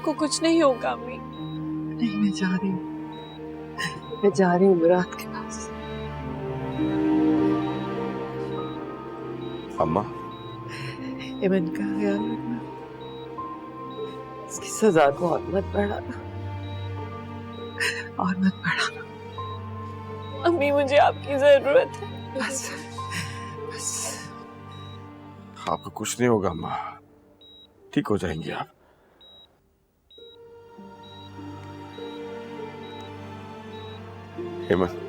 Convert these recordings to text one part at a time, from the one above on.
आपको कुछ नहीं होगा अम्मी। नहीं, मैं जा रही हूँ मुराद के पास। अम्मा, इमन का ख्याल रखना, इसकी सजा को और मत बढ़ाना, और मत बढ़ाना। अम्मी मुझे आपकी जरूरत है। बस बस। आपको कुछ नहीं होगा अम्मा, ठीक हो जाएंगे आप। हेमंत,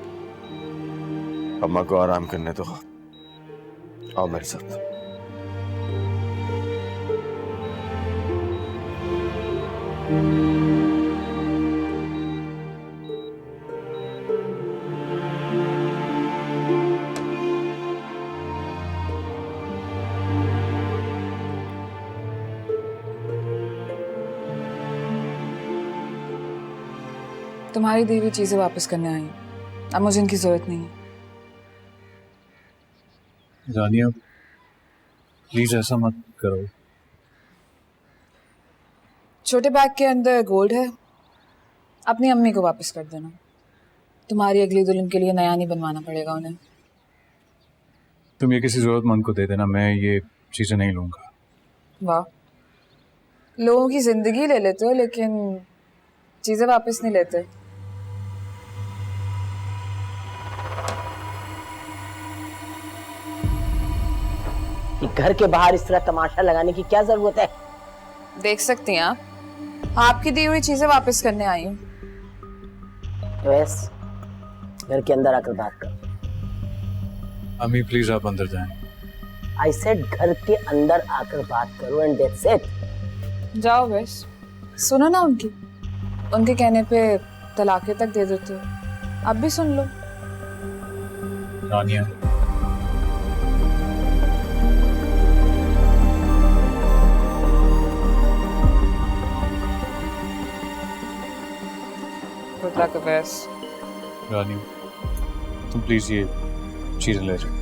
अम्मा को आराम करने दो, आओ मेरे साथ। तुम्हारी दी हुई चीजें वापस करने आई हूँ, अब मुझे इनकी जरूरत नहीं है। जानिया, प्लीज ऐसा मत करो। छोटे बैग के अंदर गोल्ड है, अपनी अम्मी को वापस कर देना। तुम्हारी अगली दुल्हन के लिए नया नहीं बनवाना पड़ेगा उन्हें। तुम ये किसी जरूरतमंद को दे देना, मैं ये चीजें नहीं लूंगा। वाह, लोगों की जिंदगी ले लेते हो लेकिन चीजें वापस नहीं लेते। घर के बाहर इस तरह तमाशा लगाने की क्या जरूरत है? देख सकती हैं आप, आपकी दी हुई चीजें वापस करने आई हूँ। वैस घर के अंदर आकर बात कर। अम्मी प्लीज आप अंदर जाएं। आई सेड घर के अंदर आकर बात करो एंड दैट्स इट। जाओ बस, सुनो ना उनके कहने पे तलाके तक दे देते हो, आप भी सुन लो। जानिया, रानी, तुम प्लीज ये चीजें ले जाओ।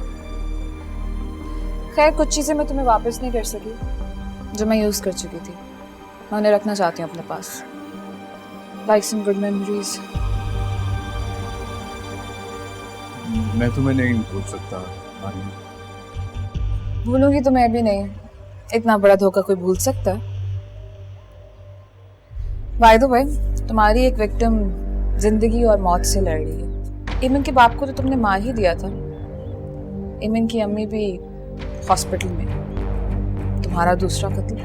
खैर, कुछ चीजें मैं तुम्हें वापस नहीं कर सकी जो मैं यूज कर चुकी थी, मैं उन्हें रखना चाहती हूँ अपने पास, लाइक सम गुड मेमोरीज। मैं तुम्हें नहीं भूल सकता रानी। भूलूंगी तो मैं भी नहीं, इतना बड़ा धोखा कोई भूल सकता है? बाय द वे, तुम्हारी एक विक्टिम जिंदगी और मौत से लड़ रही है। इमन के बाप को तो तुमने मार ही दिया था। इमन की अम्मी भी हॉस्पिटल में, तुम्हारा दूसरा कत्ल।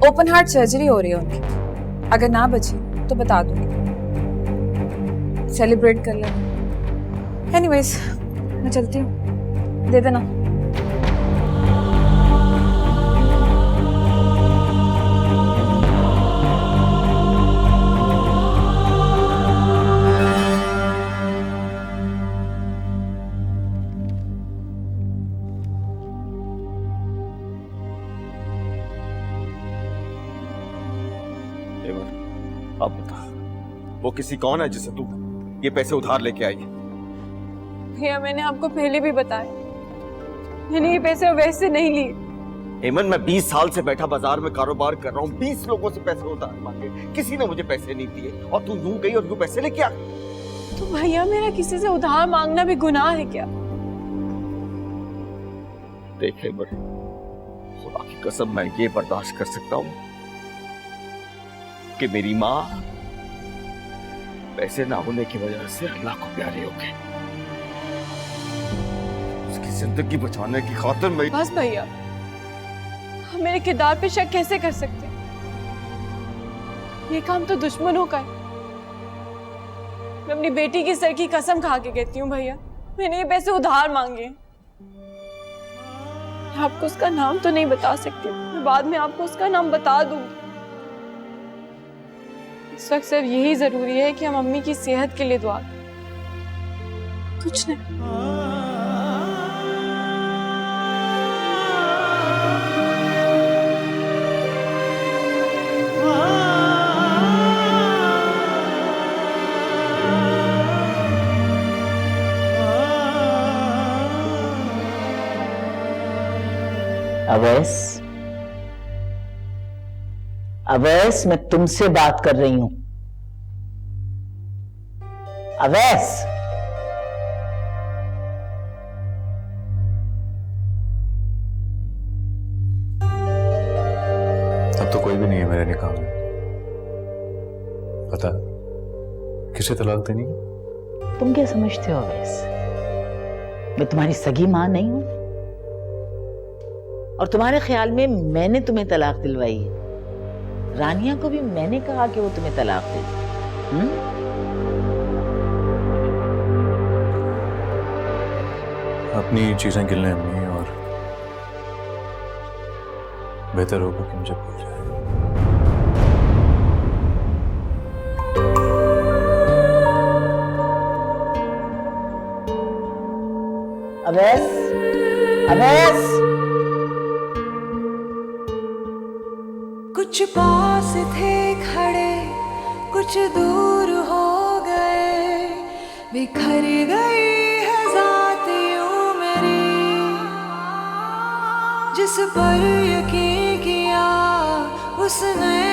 ओपन हार्ट सर्जरी हो रही है उनकी, अगर ना बची तो बता दूंगी, सेलिब्रेट कर लेना। एनीवेज, मैं चलती हूँ, दे देना। अब बता, वो किसी कौन है जिसे तू ये पैसे उधार लेके आई? भैया मैंने आपको पहले भी बताया, मैंने ये पैसे वैसे नहीं लिए। हेमंत, मैं 20 साल से बैठा बाजार में कारोबार कर रहा हूँ, 20 लोगों से पैसे उधार मांगे, किसी ने मुझे पैसे नहीं दिए, और तू यूं गई और यूं पैसे लेके आ। तो भैया मेरा किसी से उधार मांगना भी गुनाह है क्या? देख हेमंत, खुदा की कसम मैं ये बर्दाश्त कर सकता हूँ कि मेरी माँ पैसे ना होने की वजह से अल्लाह को प्यारी हो गई। उसकी जिंदगी बचाने की खातिर मैं... बस भैया, हम मेरे किरदार पे शक कैसे कर सकते हैं? ये काम तो दुश्मनों का है। मैं अपनी बेटी की सर की कसम खा के कहती हूँ भैया, मैंने ये पैसे उधार मांगे। मैं आपको उसका नाम तो नहीं बता सकती, मैं बाद में आपको उसका नाम बता दूंगी। इस वक्त सिर्फ यही जरूरी है कि हम अम्मी की सेहत के लिए दुआ करें, कुछ नहीं। अवैस, मैं तुमसे बात कर रही हूं। अवैस, अब तो कोई भी नहीं है मेरे निकाह में। पता किसे तलाक देनी है? तुम क्या समझते हो अवैस, मैं तुम्हारी सगी मां नहीं हूं? और तुम्हारे ख्याल में मैंने तुम्हें तलाक दिलवाई है? रानिया को भी मैंने कहा कि वो तुम्हें तलाक दे। अपनी चीजें गिन लें अम्मी, और बेहतर होगा कि मुझे भूल जाए। अवैस, अवैस, कुछ पास थे खड़े, कुछ दूर हो गए, बिखर गई है ज़ात यूं मेरी, जिस पर यकीन किया उसने